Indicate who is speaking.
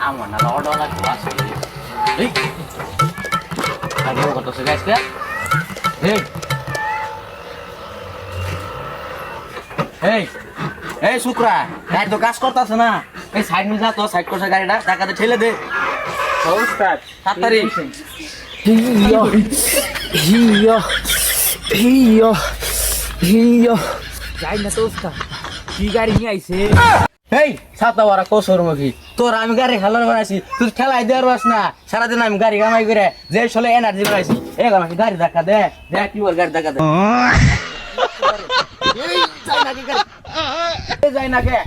Speaker 1: আমার না লড় লাগা ক্লাস এই আগে কত সে গাইস কে এই এই এই শুক্রা গাড়ি তো কাজ করতেছে না এই সাইড মে যা তো সাইড করছে গাড়িটা টাকাতে ঠেলে দে ওস্তাদ তাড়াতাড়ি
Speaker 2: হিয়া হিয়া হিয়া হিয়া যাই না তো ওস্তাদ কি গাড়ি নিয়ে আইছে
Speaker 1: এই ছাতা ওরা কোসর মুখী তোর আমি গাড়ি খেলার বানাইছি তুই খেলাই দেওয়ার বাস না সারাদিন আমি গাড়ি কামাই করে যে চলে এনার্জি বানাইছি এই আমাকে গাড়ি ধাক্কা দে দেখ কি ওর গাড়ি ধাক্কা দে এই যাই না কে গাড়ি এই যাই না কে